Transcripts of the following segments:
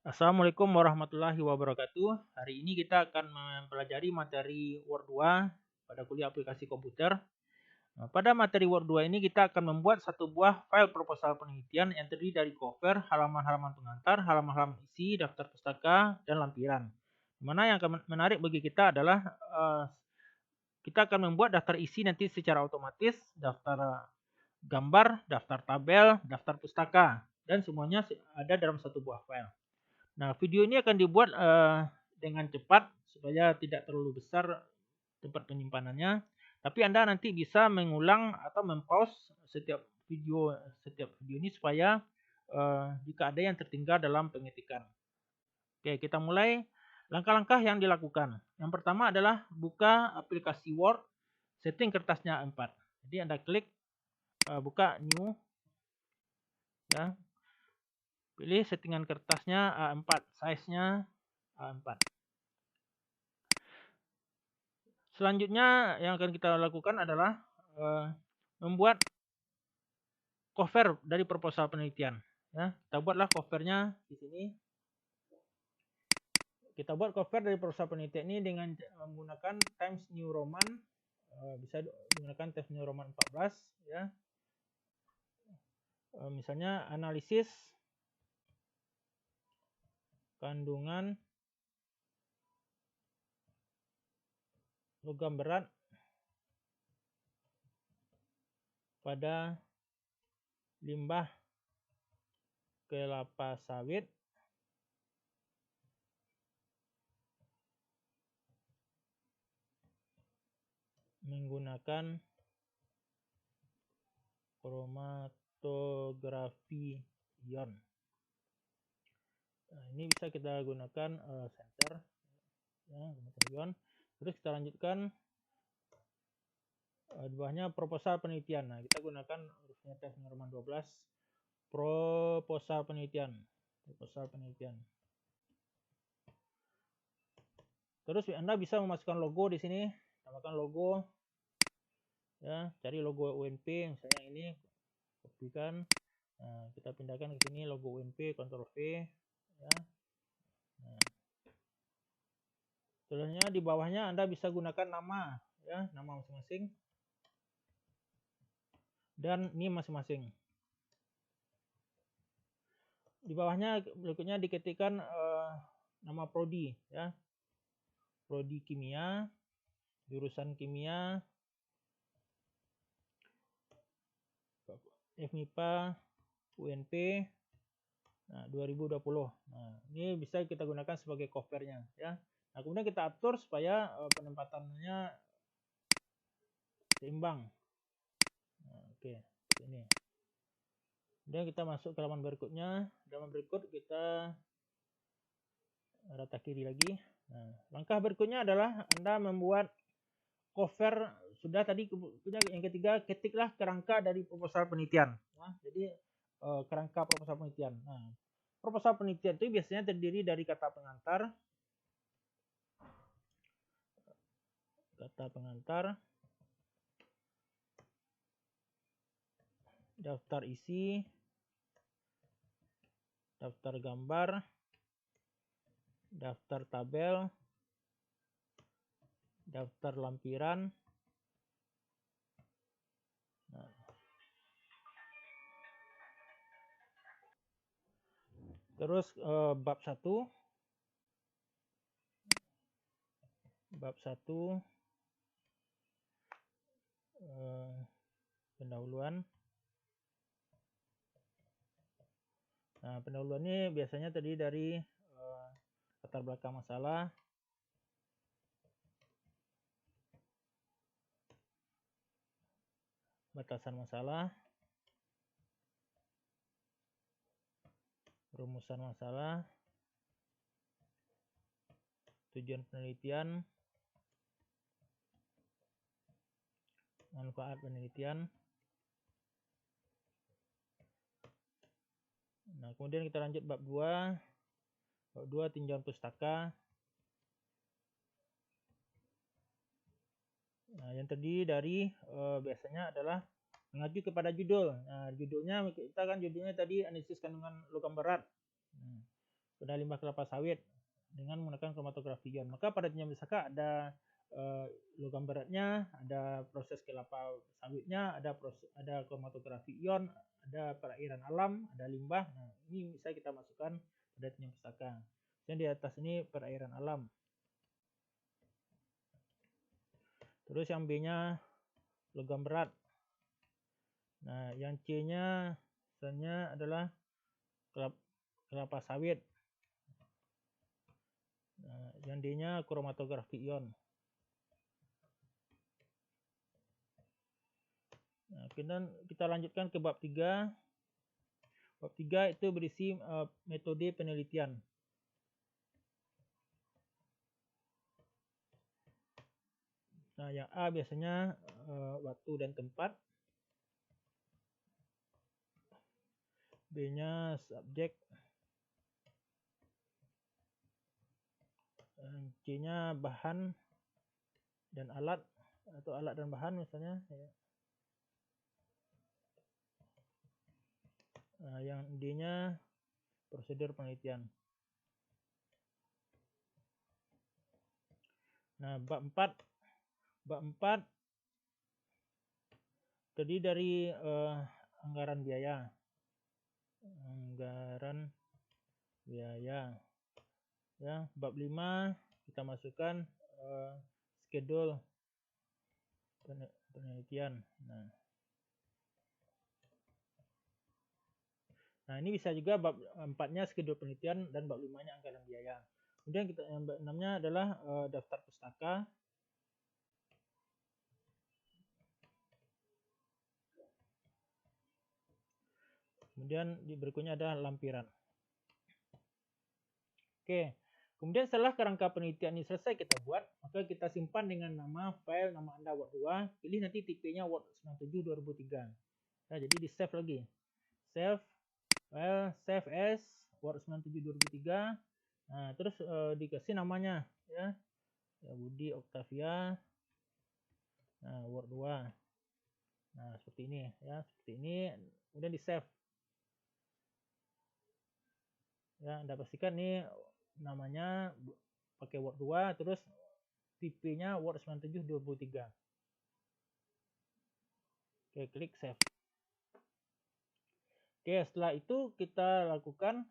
Assalamualaikum warahmatullahi wabarakatuh. Hari ini kita akan mempelajari materi Word 2 pada kuliah aplikasi komputer. Pada materi Word 2 ini kita akan membuat satu buah file proposal penelitian yang terdiri dari cover, halaman-halaman pengantar, halaman-halaman isi, daftar pustaka, dan lampiran. Mana yang akan menarik bagi kita adalah kita akan membuat daftar isi nanti secara otomatis, daftar gambar, daftar tabel, daftar pustaka, dan semuanya ada dalam satu buah file. Nah, video ini akan dibuat dengan cepat supaya tidak terlalu besar tempat penyimpanannya. Tapi Anda nanti bisa mengulang atau mempause setiap video ini supaya jika ada yang tertinggal dalam pengetikan. Oke, kita mulai. Langkah-langkah yang dilakukan. Yang pertama adalah buka aplikasi Word, setting kertasnya A4. Jadi Anda klik buka new, ya. Pilih settingan kertasnya A4, size-nya A4. Selanjutnya yang akan kita lakukan adalah membuat cover dari proposal penelitian. Ya, kita buatlah covernya di sini. Kita buat cover dari proposal penelitian ini dengan menggunakan Times New Roman. Bisa menggunakan Times New Roman 14. Ya. Misalnya analisis kandungan logam berat pada limbah kelapa sawit menggunakan kromatografi ion. Nah, ini bisa kita gunakan sensor, ya, ion. Terus kita lanjutkan di bawahnya proposal penelitian. Nah, kita gunakan hurufnya tes Roman 12, proposal penelitian. Terus Anda bisa memasukkan logo di sini, tambahkan logo, ya, cari logo UNP, misalnya ini, kopikan, nah, kita pindahkan ke sini logo UNP, Ctrl V, ya. Nah, setelahnya di bawahnya Anda bisa gunakan nama, ya, nama masing-masing, dan ini masing-masing. Di bawahnya berikutnya diketikkan nama prodi, ya, prodi kimia, jurusan kimia, FMIPA, UNP, nah, 2020. Nah, ini bisa kita gunakan sebagai covernya, ya. Nah, kemudian kita atur supaya penempatannya seimbang. Nah, oke, ini. Kemudian kita masuk ke halaman berikutnya. Halaman berikut kita rata kiri lagi. Nah, langkah berikutnya adalah Anda membuat cover. Sudah tadi yang ketiga, ketiklah kerangka dari proposal penelitian. Nah, jadi kerangka proposal penelitian. Nah, proposal penelitian itu biasanya terdiri dari kata pengantar, daftar isi, daftar gambar, daftar tabel, daftar lampiran. Nah, terus bab 1, pendahuluan. Nah, pendahuluan ini biasanya terdiri dari latar belakang masalah, batasan masalah, rumusan masalah, tujuan penelitian, manfaat penelitian. Nah, kemudian kita lanjut bab 2. Bab 2 tinjauan pustaka. Nah, yang terdiri dari biasanya adalah mengacu kepada judul. Nah, judulnya kita kan judulnya tadi analisis kandungan logam berat. Nah, pada limbah kelapa sawit dengan menggunakan kromatografi ion. Maka pada jenjang pusaka ada logam beratnya, ada proses kelapa sawitnya, ada kromatografi ion, ada perairan alam, ada limbah. Nah, ini bisa kita masukkan pada jenjang pusaka. Dan di atas ini perairan alam. Terus yang B-nya logam berat. Nah, yang C-nya misalnya adalah kelapa sawit. Nah, yang D-nya kromatografi ion. Nah, kita lanjutkan ke bab 3. Bab 3 itu berisi metode penelitian. Nah, yang A biasanya waktu dan tempat. B-nya subjek. C-nya bahan dan alat, atau alat dan bahan misalnya. Nah, yang D-nya prosedur penelitian. Nah, bab 4 terdiri dari anggaran biaya. Ya, bab 5 kita masukkan schedule penelitian. Nah, ini bisa juga bab 4-nya schedule penelitian dan bab 5-nya anggaran biaya. Kemudian bab 6-nya adalah daftar pustaka. Kemudian di berikutnya ada lampiran. Oke, kemudian setelah kerangka penelitian ini selesai kita buat, maka kita simpan dengan nama file nama Anda Word 2. Pilih nanti tipenya Word 97 2003. Nah, jadi di save lagi. Save file, save as Word 97 2003. Nah, terus dikasih namanya ya. Budi Octavia. Nah, Word 2. Nah, seperti ini ya, seperti ini. Kemudian di save. Ya, Anda pastikan nih namanya pakai Word 2, terus tipenya Word 97 2003. Oke, klik save. Oke, setelah itu kita lakukan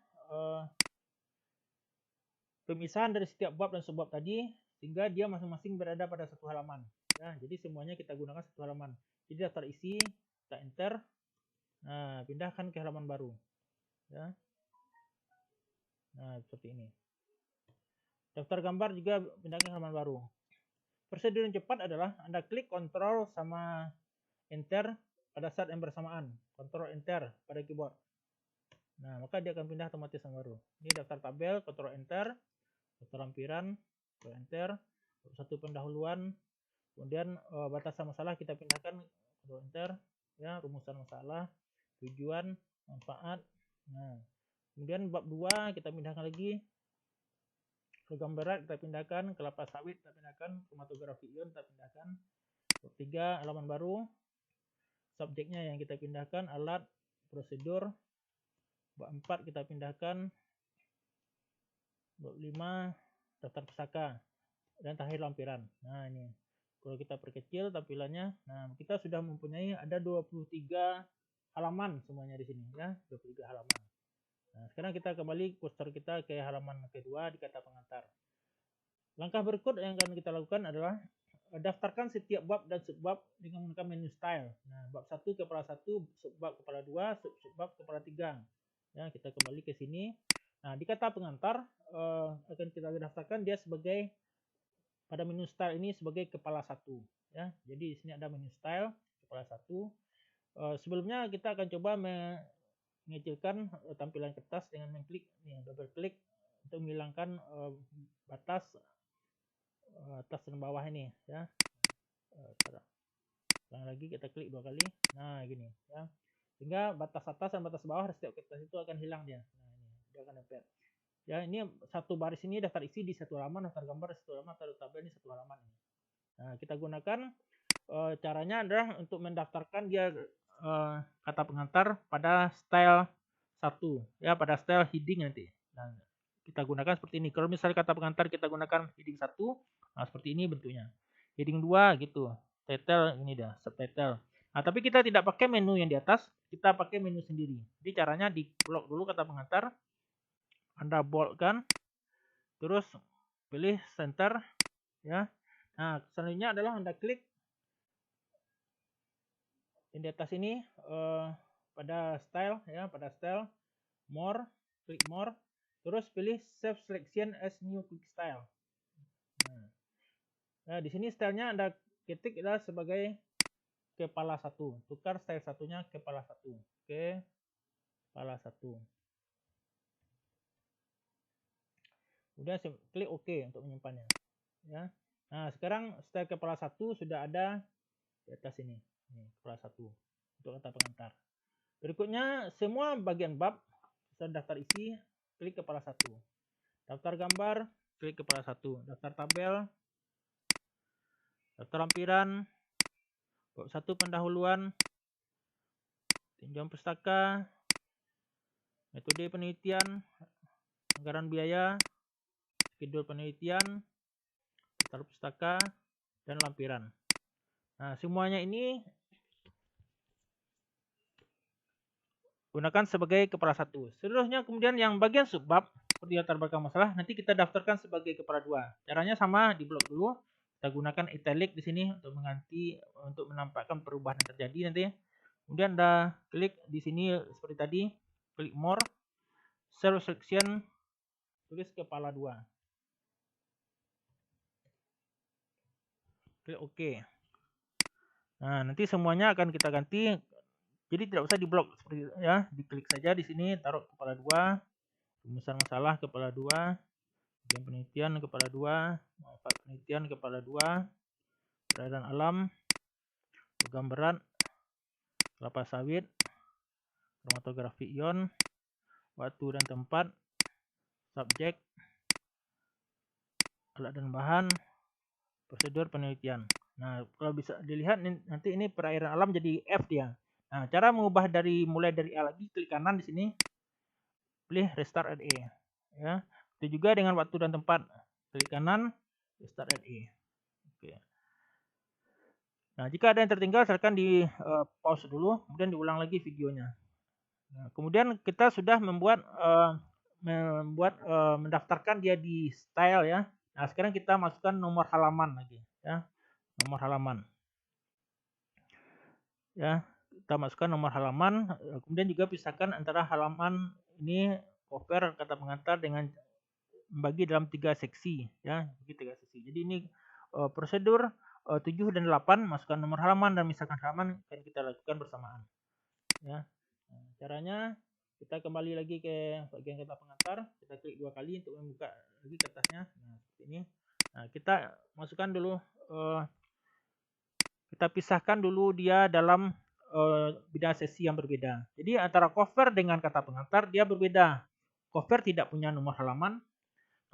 pemisahan dari setiap bab dan subbab tadi sehingga dia masing-masing berada pada satu halaman. Ya, jadi semuanya kita gunakan satu halaman. Jadi daftar isi, kita enter. Nah, pindahkan ke halaman baru. Ya. Nah, seperti ini. Daftar gambar juga pindahkan ke halaman baru. Prosedur yang cepat adalah Anda klik Ctrl sama Enter pada saat yang bersamaan. Ctrl Enter pada keyboard. Nah, maka dia akan pindah otomatis yang baru. Ini daftar tabel, Ctrl Enter. Daftar lampiran, Ctrl Enter. Satu pendahuluan. Kemudian batasan masalah kita pindahkan, Ctrl Enter. Ya, rumusan masalah, tujuan, manfaat. Nah, kemudian bab 2 kita pindahkan lagi. Logam berat kita pindahkan, kelapa sawit kita pindahkan, kromatografi ion kita pindahkan. Bab 3 halaman baru. Subjeknya yang kita pindahkan, alat, prosedur. Bab 4 kita pindahkan. Bab 5 daftar pustaka. Dan terakhir lampiran. Nah, ini. Kalau kita perkecil tampilannya, nah kita sudah mempunyai ada 23 halaman semuanya di sini ya, 23 halaman. Nah, sekarang kita kembali kursor kita ke halaman kedua di kata pengantar. Langkah berikut yang akan kita lakukan adalah daftarkan setiap bab dan subbab dengan menggunakan menu style. Nah, bab 1 kepala 1, subbab kepala 2, subbab kepala 3. Ya, kita kembali ke sini. Nah, di kata pengantar akan kita daftarkan dia sebagai pada menu style ini sebagai kepala 1 ya. Jadi di sini ada menu style kepala 1. Sebelumnya kita akan coba mengecilkan tampilan kertas dengan mengklik nih, double klik untuk menghilangkan batas atas dan bawah ini ya. Ulang lagi kita klik 2 kali. Nah, gini ya. Sehingga batas atas dan batas bawah setiap kertas itu akan hilang dia. Nah, ini dia akan nempel. Ya, ini satu baris ini daftar isi di satu halaman, daftar gambar di satu halaman, daftar tabel ini satu halaman ini. Nah, kita gunakan caranya adalah untuk mendaftarkan dia kata pengantar pada style 1 ya, pada style heading nanti. Nah, kita gunakan seperti ini. Kalau misalnya kata pengantar kita gunakan heading 1, nah seperti ini bentuknya. Heading 2 gitu. Title ini dah, subtitle. Nah, tapi kita tidak pakai menu yang di atas, kita pakai menu sendiri. Jadi caranya di blok dulu kata pengantar, Anda boldkan, terus pilih center, ya. Nah, selanjutnya adalah Anda klik yang di atas ini pada style, ya, pada style, more, klik more, terus pilih save selection as new quick style. Nah, di sini stylenya Anda ketik adalah sebagai kepala 1. Tukar style satunya kepala 1. Oke. Kepala 1. Kemudian klik OK untuk menyimpannya. Ya. Nah, sekarang style kepala 1 sudah ada di atas ini. Ini kepala 1 untuk kata pengantar. Berikutnya semua bagian bab daftar isi, klik kepala 1. Daftar gambar, klik kepala 1. Daftar tabel, daftar lampiran, bab 1 pendahuluan, tinjauan pustaka, metode penelitian, anggaran biaya, schedule penelitian, daftar pustaka, dan lampiran. Nah, semuanya ini gunakan sebagai kepala 1. Seluruhnya kemudian yang bagian subbab seperti latar belakang masalah nanti kita daftarkan sebagai kepala 2. Caranya sama, di blok dulu. Kita gunakan italic di sini untuk mengganti, untuk menampakkan perubahan yang terjadi nanti. Kemudian Anda klik di sini seperti tadi, klik more, save selection, tulis kepala 2. Klik OK. Nah, nanti semuanya akan kita ganti. Jadi tidak usah diblok seperti itu ya, diklik saja di sini, taruh kepala 2, rumusan masalah kepala 2, bagian penelitian kepala 2, manfaat penelitian kepala 2, peredaran alam, logam berat, kelapa sawit, kromatografi ion, waktu dan tempat, subjek, alat dan bahan, prosedur penelitian. Nah, kalau bisa dilihat nanti ini perairan alam jadi F dia. Nah, cara mengubah mulai dari A lagi, klik kanan di sini, pilih restart at E. Ya, itu juga dengan waktu dan tempat, klik kanan, restart at E. Oke. Nah, jika ada yang tertinggal, silakan di pause dulu, kemudian diulang lagi videonya. Nah, kemudian kita sudah mendaftarkan dia di style ya. Nah, sekarang kita masukkan nomor halaman lagi ya, nomor halaman. Ya. Kita masukkan nomor halaman, kemudian juga pisahkan antara halaman ini cover kata pengantar dengan membagi dalam 3 seksi ya, bagi 3 seksi. Jadi ini prosedur 7 dan 8, masukkan nomor halaman dan misalkan halaman akan kita lakukan bersamaan. Ya. Nah, caranya kita kembali lagi ke bagian kata pengantar, kita klik 2 kali untuk membuka lagi kertasnya. Nah, seperti ini. Nah, kita masukkan dulu, kita pisahkan dulu dia dalam bidang sesi yang berbeda. Jadi antara cover dengan kata pengantar dia berbeda. Cover tidak punya nomor halaman,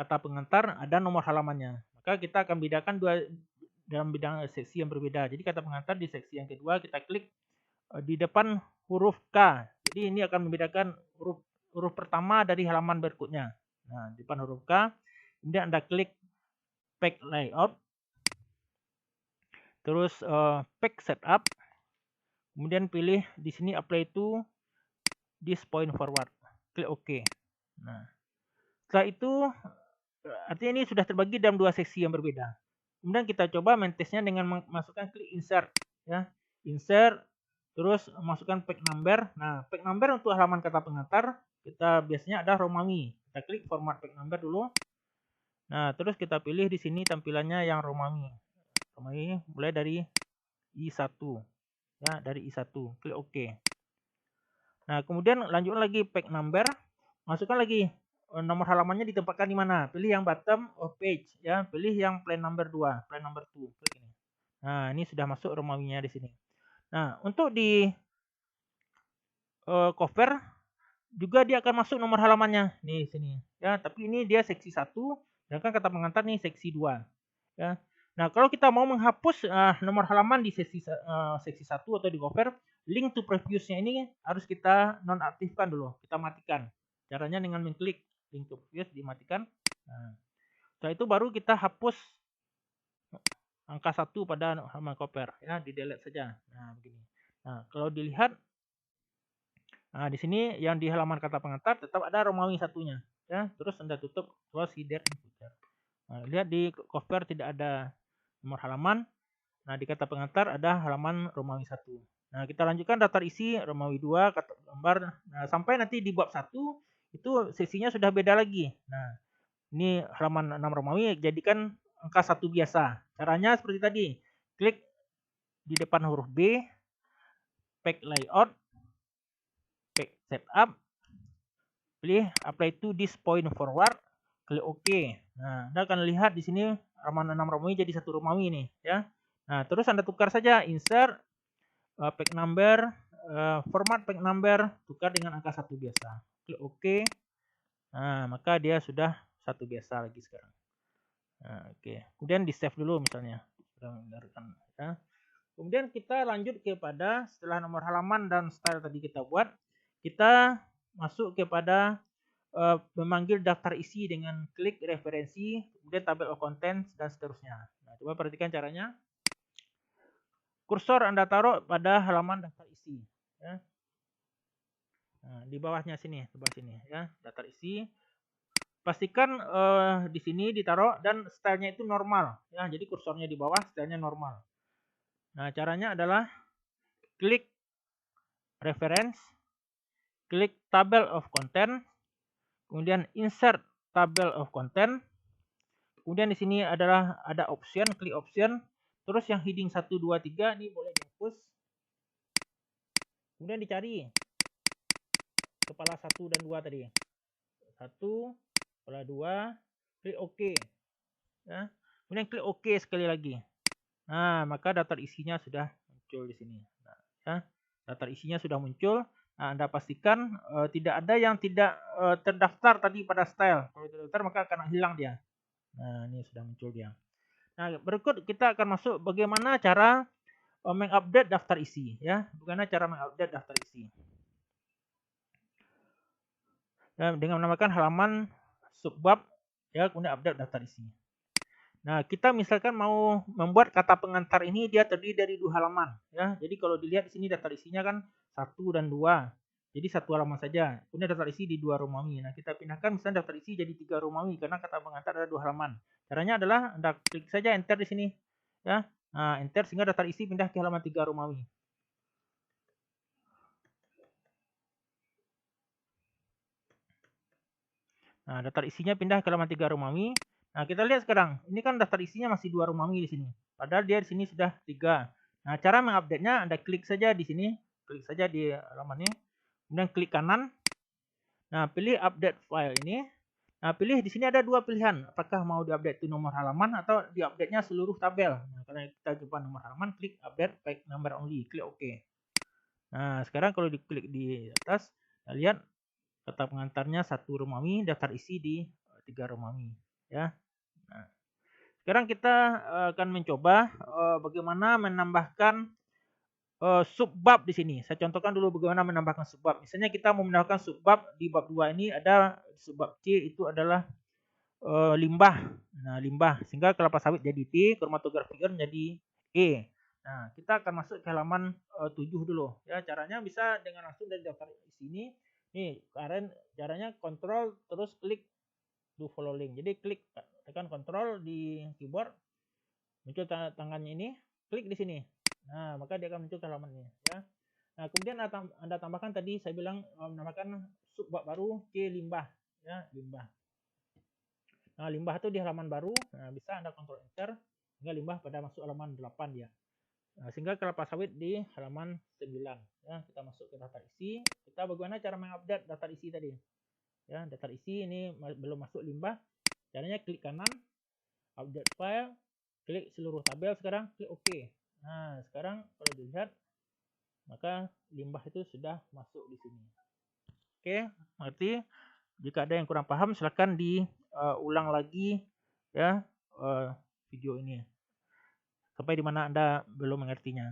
kata pengantar ada nomor halamannya. Maka kita akan bedakan dua dalam bidang seksi yang berbeda. Jadi kata pengantar di seksi yang kedua kita klik di depan huruf K. Jadi ini akan membedakan huruf pertama dari halaman berikutnya. Nah, di depan huruf K. Kemudian Anda klik page layout. Terus page setup. Kemudian pilih di sini apply to this point forward. Klik OK. Nah, setelah itu artinya ini sudah terbagi dalam 2 seksi yang berbeda. Kemudian kita coba mentesnya dengan masukkan klik insert ya. Insert terus masukkan page number. Nah, page number untuk halaman kata pengantar kita biasanya ada Romawi. Kita klik format page number dulu. Nah, terus kita pilih di sini tampilannya yang Romawi. Romawi mulai dari I1. Ya, dari I1, klik OK. Nah, kemudian lanjut lagi page number, masukkan lagi nomor halamannya ditempatkan di mana. Pilih yang bottom of page ya, pilih yang plan number 2, plan number 2, klik ini. Nah, ini sudah masuk Romawinya di sini. Nah, untuk di cover juga dia akan masuk nomor halamannya di sini ya, tapi ini dia seksi 1, sedangkan kata pengantar nih seksi 2 ya. Nah, kalau kita mau menghapus nomor halaman di seksi 1 atau di cover, link to previews-nya ini harus kita nonaktifkan dulu, kita matikan. Caranya dengan mengklik link to previous dimatikan. Nah, setelah itu baru kita hapus angka 1 pada halaman cover, ya, di delete saja. Nah, begini. Nah, kalau dilihat, nah, di sini yang di halaman kata pengantar tetap ada Romawi satunya, ya. Terus Anda tutup close header and footer. Nah, lihat di cover tidak ada nomor halaman. Nah, di kata pengantar ada halaman Romawi 1. Nah, kita lanjutkan daftar isi Romawi 2, kata gambar. Nah, sampai nanti di bab 1 itu sesinya sudah beda lagi. Nah, ini halaman 6 Romawi jadikan angka 1 biasa. Caranya seperti tadi. Klik di depan huruf B, pack layout, pack setup, pilih apply to this point forward, klik OK. Nah, Anda akan lihat di sini halaman 6 Romawi jadi 1 Romawi nih, ya. Nah, terus Anda tukar saja insert pack number, format pack number, tukar dengan angka 1 biasa. Klik OK. Nah, maka dia sudah 1 biasa lagi sekarang. Nah, oke. Kemudian di save dulu misalnya. Ya. Kemudian kita lanjut kepada setelah nomor halaman dan style tadi kita buat, kita masuk kepada memanggil daftar isi dengan klik referensi, kemudian table of contents dan seterusnya. Nah, coba perhatikan caranya. Kursor Anda taruh pada halaman daftar isi, ya. Nah, di bawahnya sini, sebelah sini, ya, daftar isi. Pastikan di sini ditaruh dan stylenya itu normal, ya. Jadi kursornya di bawah, stylenya normal. Nah, caranya adalah klik reference, klik table of content, kemudian insert table of content. Kemudian di sini adalah ada option, klik option. Terus yang heading 1 2 3 ini boleh dihapus. Kemudian dicari kepala 1 dan 2 tadi. 1, kepala 2, klik OK. Ya. Kemudian klik OK sekali lagi. Nah, maka daftar isinya sudah muncul di sini. Nah, ya. Daftar isinya sudah muncul. Nah, Anda pastikan tidak ada yang tidak terdaftar tadi pada style. Kalau terdaftar maka akan hilang dia. Nah, ini sudah muncul dia. Nah, berikut kita akan masuk bagaimana cara mengupdate daftar isi, ya. Bagaimana cara mengupdate daftar isi. Ya, dengan menambahkan halaman subbab, ya, kemudian update daftar isi. Nah, kita misalkan mau membuat kata pengantar ini dia terdiri dari 2 halaman, ya. Jadi kalau dilihat di sini daftar isinya kan 1 dan 2. Jadi 1 halaman saja. Kemudian daftar isi di 2 Romawi. Nah, kita pindahkan misalnya daftar isi jadi 3 Romawi karena kata pengantar ada 2 halaman. Caranya adalah Anda klik saja enter di sini, ya. Nah, enter sehingga daftar isi pindah ke halaman 3 Romawi. Nah, daftar isinya pindah ke halaman 3 Romawi. Nah, kita lihat sekarang. Ini kan daftar isinya masih 2 Romawi di sini. Padahal dia di sini sudah 3. Nah, cara mengupdate-nya Anda klik saja di sini. Klik saja di halamannya. Kemudian klik kanan. Nah, pilih update file ini. Nah, pilih di sini ada 2 pilihan. Apakah mau diupdate itu nomor halaman atau diupdate-nya seluruh tabel. Nah, karena kita coba nomor halaman, klik update page number only. Klik OK. Nah, sekarang kalau diklik di atas, kita lihat kata pengantarnya 1 Romawi, daftar isi di 3 Romawi, ya. Nah, sekarang kita akan mencoba bagaimana menambahkan subbab di sini. Saya contohkan dulu bagaimana menambahkan subbab. Misalnya kita mau menambahkan subbab di bab 2 ini ada subbab C itu adalah limbah. Nah, limbah sehingga kelapa sawit jadi P, kromatografi menjadi E. Nah, kita akan masuk ke halaman 7 dulu. Ya, caranya bisa dengan langsung dari daftar isi ini. Nih, caranya kontrol terus klik do follow link. Jadi klik tekan kontrol di keyboard, muncul tangannya ini, klik di sini. Nah, maka dia akan muncul ke halaman ini, ya. Nah, kemudian Anda tambahkan tadi saya bilang menambahkan subbab baru C limbah, ya, limbah. Nah, limbah itu di halaman baru. Nah, bisa Anda kontrol enter hingga limbah pada masuk halaman 8 ya. Nah, sehingga kelapa sawit di halaman 9. Ya, kita masuk ke daftar isi. Kita bagaimana cara mengupdate daftar isi tadi. Ya, daftar isi ini belum masuk limbah. Caranya klik kanan, update file, klik seluruh tabel sekarang, klik OK. Nah, sekarang kalau dilihat, maka limbah itu sudah masuk di sini. Oke, mengerti? Jika ada yang kurang paham, silakan diulang lagi ya video ini. Sampai di mana Anda belum mengertinya.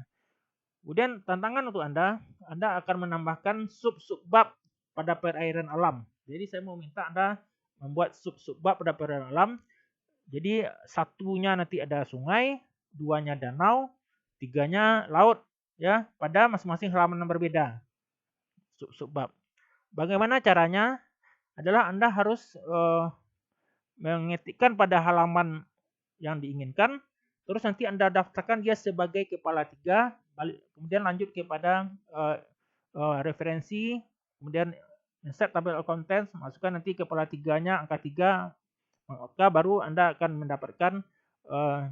Kemudian tantangan untuk Anda akan menambahkan subbab pada perairan alam. Jadi saya mau minta Anda membuat sub-bab pada perairan alam. Jadi satunya nanti ada sungai, duanya danau, tiganya laut ya, pada masing-masing halaman yang berbeda. Sub-bab. Bagaimana caranya? Adalah Anda harus mengetikkan pada halaman yang diinginkan, terus nanti Anda daftarkan dia sebagai kepala 3, kemudian lanjut kepada referensi, kemudian insert table of contents, masukkan nanti kepala 3-nya angka 3, maka baru Anda akan mendapatkan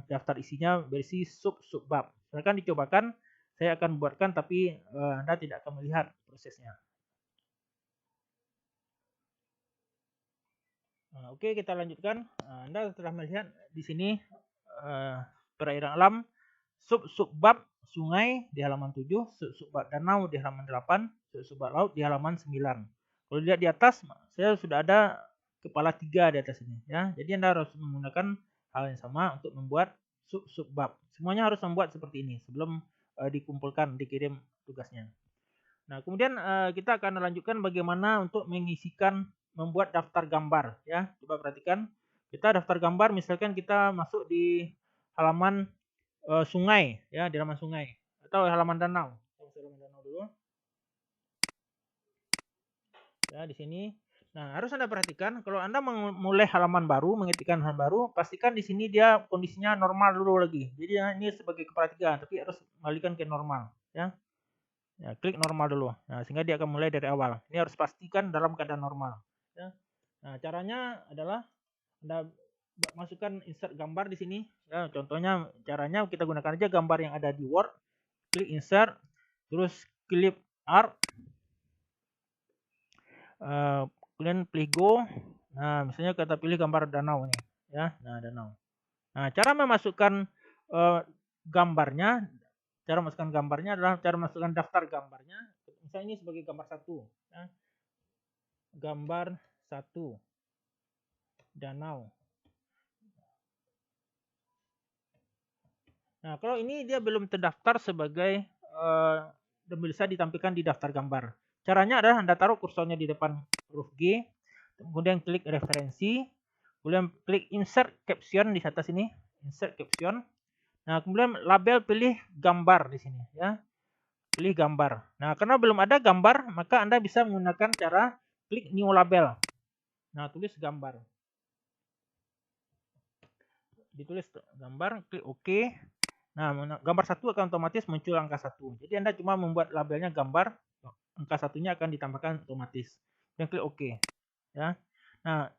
daftar isinya berisi sub-bab. Silakan dicobakan, saya akan buatkan tapi Anda tidak akan melihat prosesnya. Oke, kita lanjutkan. Anda telah melihat di sini perairan alam, sub-bab sungai di halaman 7, sub-bab danau di halaman 8, sub-bab laut di halaman 9. Kalau lihat di atas, saya sudah ada kepala 3 di atas ini ya. Jadi Anda harus menggunakan hal yang sama untuk membuat sub-bab. Semuanya harus membuat seperti ini sebelum dikumpulkan, dikirim tugasnya. Nah, kemudian kita akan melanjutkan bagaimana untuk membuat daftar gambar ya. Coba perhatikan, kita daftar gambar, misalkan kita masuk di halaman sungai ya, di halaman sungai atau halaman danau. Halaman danau dulu. Ya, di sini. Nah, harus Anda perhatikan kalau Anda memulai halaman baru, mengetikkan halaman baru, pastikan di sini dia kondisinya normal dulu lagi. Jadi ini sebagai kepala 3, tapi harus mengalihkan ke normal ya. Ya, klik normal dulu. Nah, sehingga dia akan mulai dari awal. Ini harus pastikan dalam keadaan normal. Ya. Nah, caranya adalah Anda masukkan insert gambar di sini. Ya, contohnya caranya kita gunakan aja gambar yang ada di Word. Klik insert, terus clip art. Kemudian pilih go. Nah, misalnya kita pilih gambar danau nih. Ya, nah danau. Nah, cara memasukkan gambarnya. Cara masukkan gambarnya adalah cara masukkan daftar gambarnya. Misalnya ini sebagai gambar 1. Ya. Gambar 1. Danau. Nah, kalau ini dia belum terdaftar sebagai bisa ditampilkan di daftar gambar. Caranya adalah Anda taruh kursornya di depan huruf G, kemudian klik referensi, kemudian klik insert caption di atas ini, insert caption. Nah, kemudian label pilih gambar di sini ya. Pilih gambar. Nah, karena belum ada gambar, maka Anda bisa menggunakan cara klik new label. Nah, tulis gambar. Ditulis gambar, klik OK. Nah, gambar 1 akan otomatis muncul angka 1. Jadi Anda cuma membuat labelnya gambar, angka 1-nya akan ditambahkan otomatis. Dan klik OK. Ya. Nah,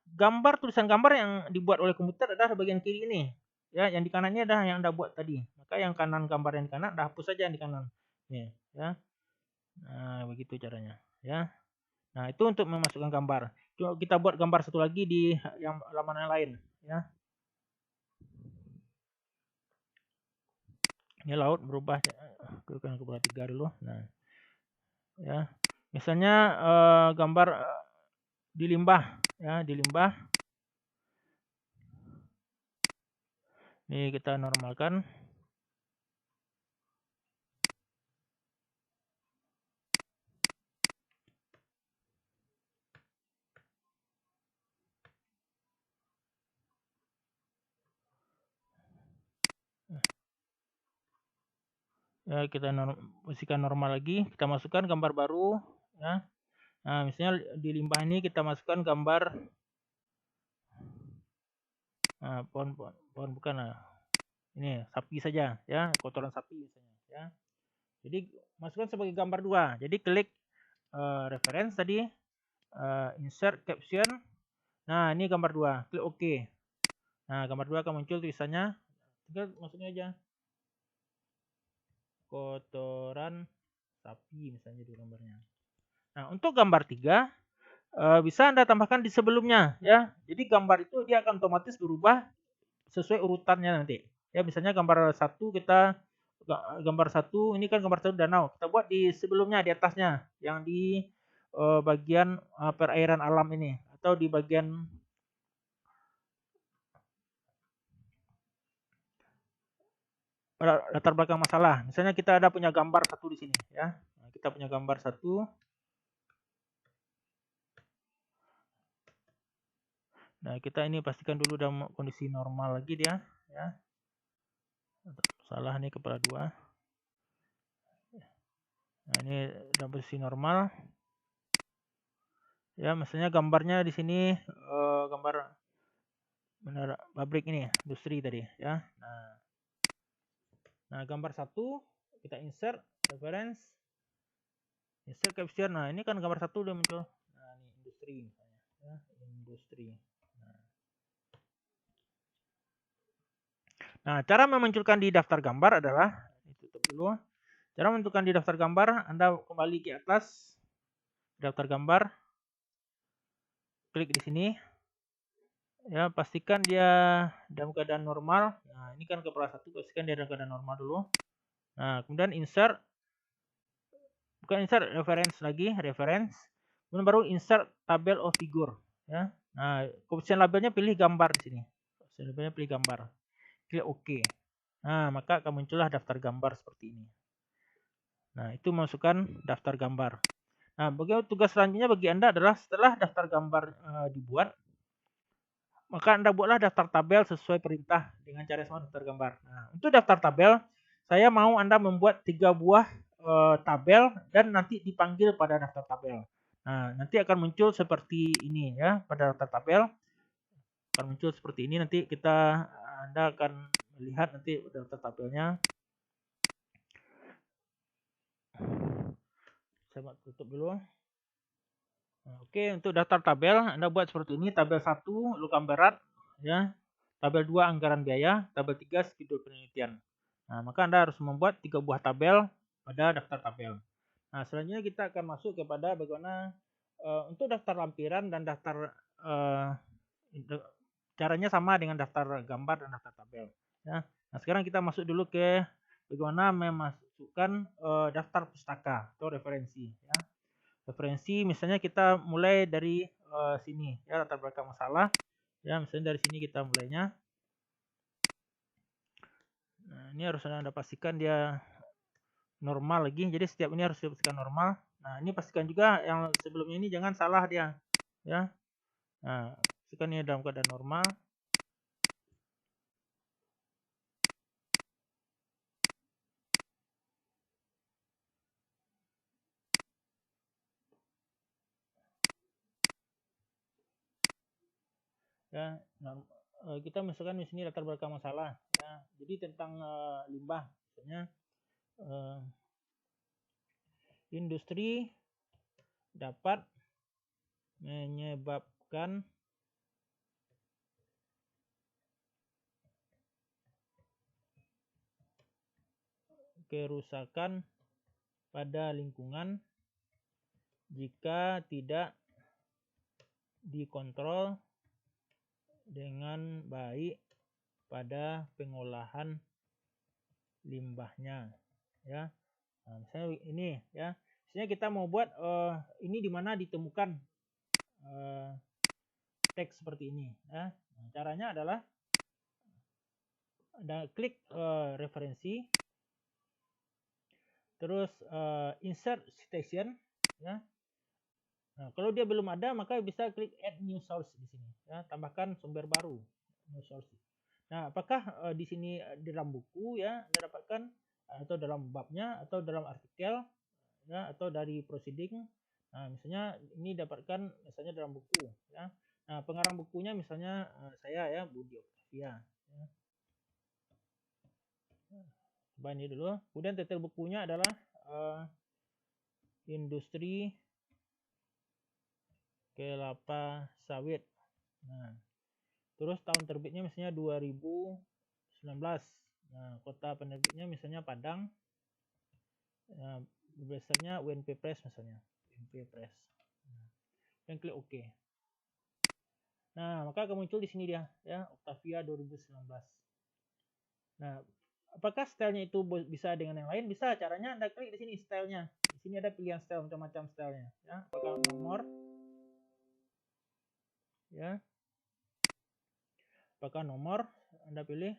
tulisan gambar yang dibuat oleh komputer adalah bagian kiri ini. Ya, yang di kanannya adalah yang Anda buat tadi. Maka yang kanan, gambar yang di kanan, Anda hapus saja yang di kanan. Nih, ya. Nah, begitu caranya, ya. Nah, itu untuk memasukkan gambar. Coba kita buat gambar satu lagi di yang halaman yang lain, ya. Ini laut berubah ke kepala 3 dulu. Nah, ya. Misalnya gambar di limbah, ya, di limbah. Ini kita normalkan. Ya, kita posisikan normal lagi. Kita masukkan gambar baru, ya. Nah, misalnya di limbah ini kita masukkan gambar pohon bukan, ini sapi saja ya, kotoran sapi misalnya ya. Jadi masukkan sebagai gambar 2. Jadi klik reference tadi, insert caption. Nah, ini gambar 2. Klik OK. Nah, gambar 2 akan muncul tulisannya. Tinggal masukin aja. Kotoran sapi misalnya di gambarnya. Nah, untuk gambar 3 bisa Anda tambahkan di sebelumnya ya. Jadi gambar itu dia akan otomatis berubah sesuai urutannya nanti. Ya, misalnya gambar 1 ini kan gambar 1 danau. Kita buat di sebelumnya, di atasnya, yang di bagian perairan alam ini atau di bagian latar belakang masalah. Misalnya kita ada punya gambar 1 di sini ya. Nah, kita punya gambar 1. Nah, kita ini pastikan dulu dalam kondisi normal lagi dia, ya. Salah nih kepala 2. Nah, ini dalam posisi normal. Ya, misalnya gambarnya di sini gambar benar pabrik ini, industri tadi, ya. Nah, gambar 1 kita insert reference, insert capture. Nah, ini kan gambar 1 udah muncul. Nah, ini industri misalnya, ya, industri. Nah, cara memunculkan di daftar gambar adalah tutup dulu. Cara memunculkan di daftar gambar, Anda kembali ke atas daftar gambar, klik di sini. Ya, pastikan dia dalam keadaan normal. Nah, ini kan kepala 1, pastikan dia dalam keadaan normal dulu. Nah, kemudian insert, bukan insert, reference lagi, reference. Kemudian baru insert tabel of figure, ya. Nah, option labelnya pilih gambar di sini. Option labelnya pilih gambar. Klik OK. Nah, maka akan muncullah daftar gambar seperti ini. Nah, itu masukkan daftar gambar. Nah, tugas selanjutnya bagi Anda adalah setelah daftar gambar dibuat, maka Anda buatlah daftar tabel sesuai perintah dengan cara sama daftar gambar. Nah, untuk daftar tabel, saya mau Anda membuat 3 buah tabel dan nanti dipanggil pada daftar tabel. Nah, nanti akan muncul seperti ini ya, pada daftar tabel. Akan muncul seperti ini, nanti Anda akan melihat nanti daftar tabelnya. Saya tutup dulu. Oke, untuk daftar tabel Anda buat seperti ini. Tabel 1 logam berat, ya. Tabel 2 anggaran biaya, tabel 3 schedule penelitian. Nah, maka Anda harus membuat 3 buah tabel pada daftar tabel. Nah, selanjutnya kita akan masuk kepada bagaimana untuk daftar lampiran dan daftar caranya sama dengan daftar gambar dan daftar tabel, ya. Nah, sekarang kita masuk dulu ke bagaimana memasukkan daftar pustaka atau referensi, ya. Referensi misalnya kita mulai dari sini, ya, latar belakang masalah, ya, misalnya dari sini kita mulainya. Nah, ini harus Anda pastikan dia normal lagi, jadi setiap ini harus dipastikan normal. Nah, ini pastikan juga yang sebelumnya ini jangan salah dia, ya. Nah, pastikan ini dalam keadaan normal. Ya, nah, kita masukkan di sini latar belakang masalah, ya. Jadi tentang limbah, misalnya industri dapat menyebabkan kerusakan pada lingkungan jika tidak dikontrol dengan baik pada pengolahan limbahnya, ya. Nah, misalnya ini, ya, misalnya kita mau buat ini di mana ditemukan teks seperti ini, ya. Nah, caranya adalah Anda klik referensi, terus insert citation, ya. Nah, kalau dia belum ada maka bisa klik add new source di sini, ya, tambahkan sumber baru, new source. Nah, apakah di sini di dalam buku, ya, Anda dapatkan atau dalam babnya atau dalam artikel, ya, atau dari proceeding. Nah, misalnya ini dapatkan misalnya dalam buku, ya. Nah, pengarang bukunya misalnya saya, ya, Budi Oktavia, ya. Coba ini dulu. Kemudian titel bukunya adalah industri kelapa sawit. Nah, terus tahun terbitnya misalnya 2019. Nah, kota penerbitnya misalnya Padang. Nah, publishernya UNP Press misalnya. UNP Press. Dan klik OK. Nah, maka akan muncul di sini dia, ya, Oktavia 2019. Nah, apakah stylenya itu bisa dengan yang lain? Bisa. Caranya Anda klik di sini stylenya. Di sini ada pilihan style, macam-macam stylenya, ya. Apakah nomor, ya. Apakah nomor Anda pilih?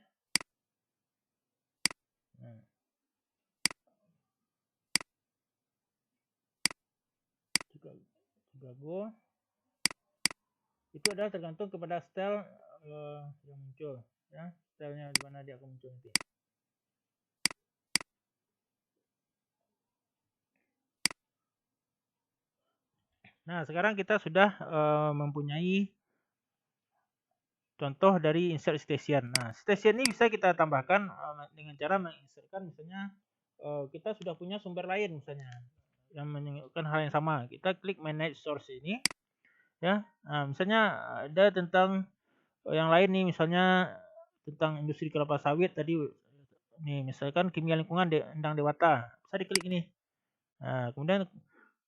Nah. Chicago. itu adalah tergantung kepada style yang muncul, ya, stylenya di mana dia akan muncul nanti. Nah, sekarang kita sudah mempunyai contoh dari insert station. Nah, station ini bisa kita tambahkan dengan cara menginsertkan, misalnya kita sudah punya sumber lain misalnya yang menunjukkan hal yang sama. Kita klik manage source ini, ya. Nah, misalnya ada tentang yang lain nih, misalnya tentang industri kelapa sawit tadi. Nih, misalkan kimia lingkungan Endang Dewata. Bisa diklik ini. Nah, kemudian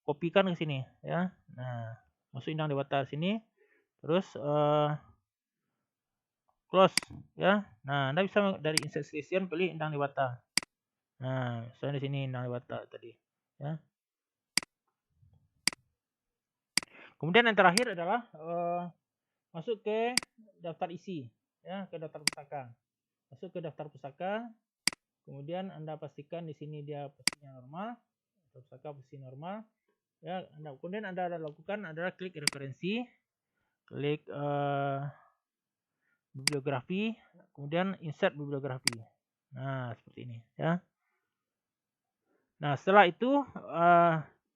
kopikan ke sini, ya. Nah, masuk Endang Dewata sini. Terus close, ya. Nah, Anda bisa dari insert station pilih Endang Dewata. Nah, misalnya di sini Endang Dewata tadi, ya. Kemudian yang terakhir adalah masuk ke daftar isi, ya, ke daftar pustaka. Masuk ke daftar pustaka. Kemudian Anda pastikan di sini dia posisinya normal, pustaka posisi normal, ya. Kemudian Anda lakukan adalah klik referensi, klik bibliografi, kemudian insert bibliografi. Nah, seperti ini, ya. Nah, setelah itu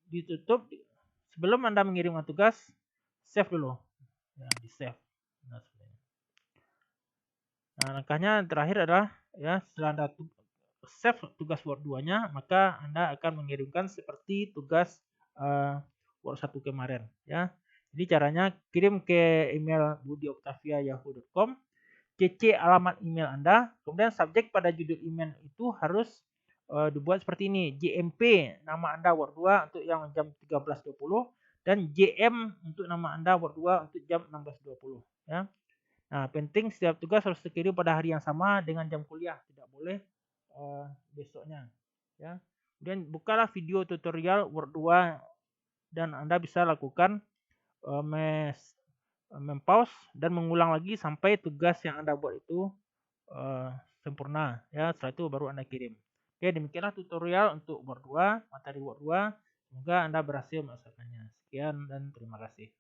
ditutup. Sebelum Anda mengirimkan tugas, save dulu, ya, di save. Nah, seperti ini. Nah, langkahnya terakhir adalah, ya, setelah Anda save tugas Word 2-nya, maka Anda akan mengirimkan seperti tugas Word 1 kemarin, ya. Jadi caranya kirim ke email budioktavia@yahoo.com, CC alamat email Anda, kemudian subjek pada judul email itu harus dibuat seperti ini, JMP nama Anda Word 2 untuk yang jam 13.20 dan JM untuk nama Anda Word 2 untuk jam 16.20, ya. Nah, penting setiap tugas harus dikirim pada hari yang sama dengan jam kuliah, tidak boleh besoknya, ya. Kemudian bukalah video tutorial Word 2 dan Anda bisa lakukan mempause dan mengulang lagi sampai tugas yang Anda buat itu sempurna, ya. Setelah itu baru Anda kirim. Oke, demikianlah tutorial untuk Word 2, materi Word 2. Semoga Anda berhasil melaksanakannya. Sekian dan terima kasih.